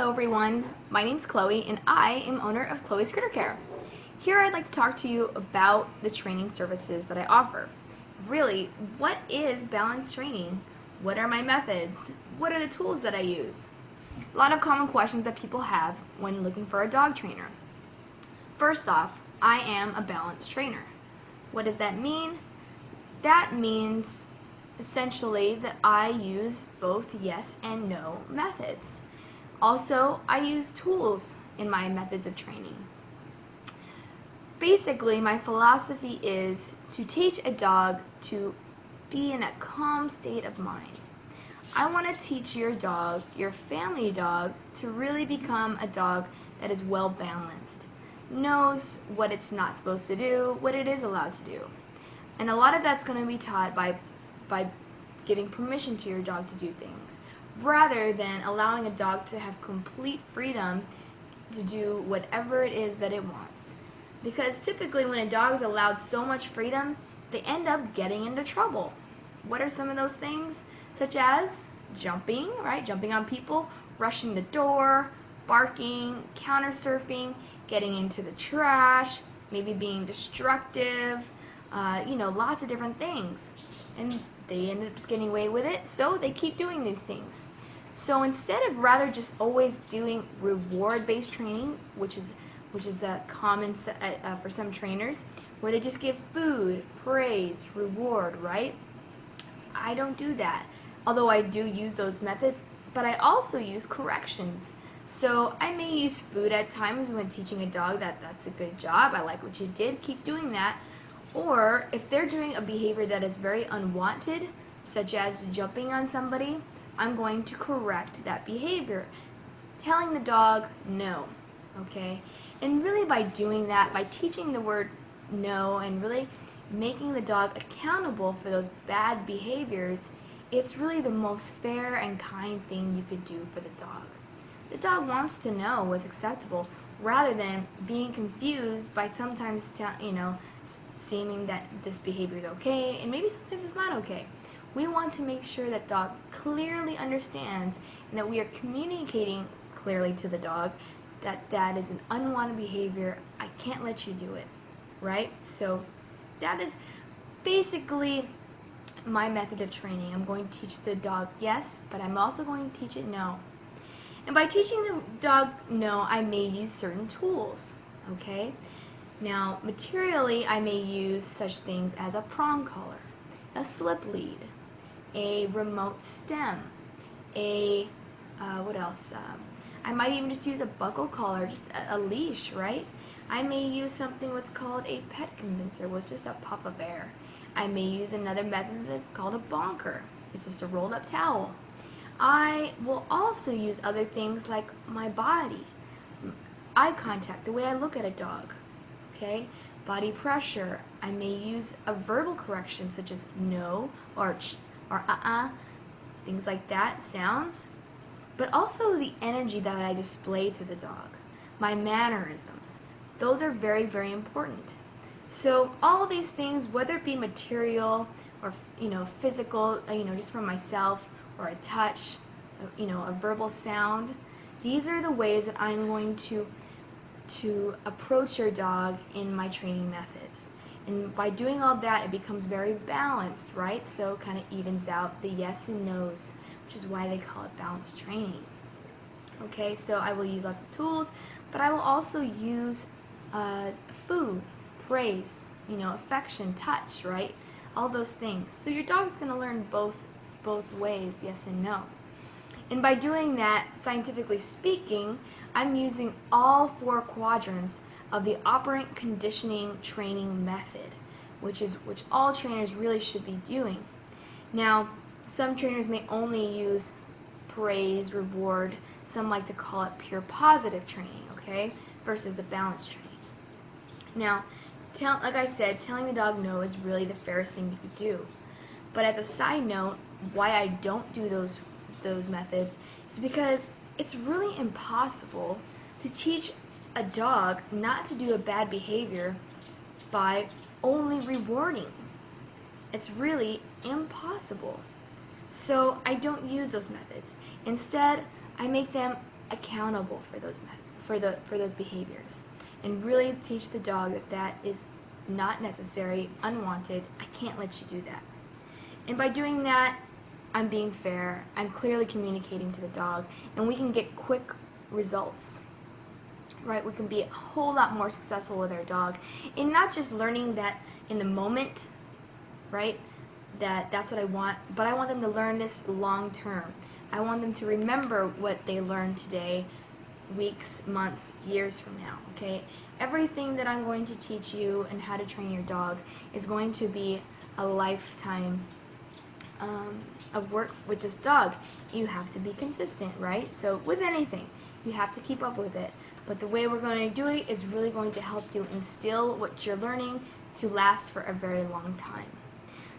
Hello everyone, my name's Chloe and I am owner of Chloe's Critter Care. Here I'd like to talk to you about the training services that I offer. Really, what is balanced training? What are my methods? What are the tools that I use? A lot of common questions that people have when looking for a dog trainer. First off, I am a balanced trainer. What does that mean? That means essentially that I use both yes and no methods. Also, I use tools in my methods of training. Basically, my philosophy is to teach a dog to be in a calm state of mind. I want to teach your dog, your family dog, to really become a dog that is well balanced, knows what it's not supposed to do, what it is allowed to do. And a lot of that's going to be taught by giving permission to your dog to do things, rather than allowing a dog to have complete freedom to do whatever it is that it wants. Because typically when a dog is allowed so much freedom, they end up getting into trouble. What are some of those things? Such as jumping, right? Jumping on people, rushing the door, barking, counter surfing, getting into the trash, maybe being destructive, lots of different things. And they end up just getting away with it, so they keep doing these things. So instead of rather just always doing reward-based training, which is common for some trainers, where they just give food, praise, reward, right? I don't do that. Although I do use those methods, but I also use corrections. So I may use food at times when teaching a dog that's a good job, I like what you did, keep doing that. Or if they're doing a behavior that is very unwanted, such as jumping on somebody, I'm going to correct that behavior, telling the dog no, okay? And really by doing that, by teaching the word no and really making the dog accountable for those bad behaviors, it's really the most fair and kind thing you could do for the dog. The dog wants to know what's acceptable rather than being confused by sometimes seeming that this behavior is okay and maybe sometimes it's not okay. We want to make sure that dog clearly understands and that we are communicating clearly to the dog that that is an unwanted behavior. I can't let you do it, right? So that is basically my method of training. I'm going to teach the dog yes, but I'm also going to teach it no. And by teaching the dog no, I may use certain tools, okay? Now, materially, I may use such things as a prong collar, a slip lead, a remote stem, what else? I might even just use a buckle collar, just a leash, right? I may use something what's called a pet convincer, which is just a puff of air. I may use another method called a bonker. It's just a rolled up towel. I will also use other things like my body, eye contact, the way I look at a dog. Okay, body pressure. I may use a verbal correction such as no or ch or things like that, sounds. But also the energy that I display to the dog, my mannerisms. Those are very, very important. So all of these things, whether it be material or physical, just from myself, or a touch, a verbal sound, these are the ways that I'm going to approach your dog in my training methods. And by doing all that, it becomes very balanced, right? So it kind of evens out the yes and no's, which is why they call it balanced training. Okay, so I will use lots of tools, but I will also use food, praise, affection, touch, right? All those things. So your dog's going to learn both ways, yes and no. And by doing that, scientifically speaking, I'm using all 4 quadrants of the operant conditioning training method, which all trainers really should be doing. Now, some trainers may only use praise, reward. Some like to call it pure positive training, okay, versus the balanced training. Now, like I said, telling the dog no is really the fairest thing you could do. But as a side note, why I don't do those methods is because it's really impossible to teach a dog not to do a bad behavior by only rewarding. It's really impossible. So I don't use those methods. Instead, I make them accountable for those behaviors, and really teach the dog that that is not necessary, unwanted. I can't let you do that. And by doing that, I'm being fair, I'm clearly communicating to the dog, and we can get quick results. Right? We can be a whole lot more successful with our dog in not just learning that in the moment, right? That's what I want, but I want them to learn this long term. I want them to remember what they learned today, weeks, months, years from now, okay? Everything that I'm going to teach you and how to train your dog is going to be a lifetime of work with this dog. You have to be consistent, right? So with anything, you have to keep up with it. But the way we're going to do it is really going to help you instill what you're learning to last for a very long time.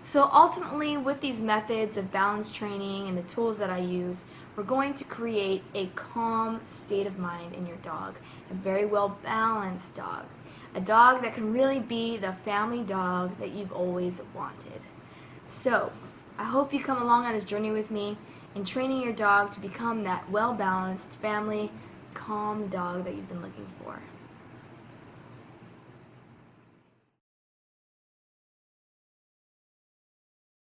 So ultimately, with these methods of balance training and the tools that I use, we're going to create a calm state of mind in your dog, a very well balanced dog, a dog that can really be the family dog that you've always wanted. So I hope you come along on this journey with me in training your dog to become that well balanced family calm dog that you've been looking for.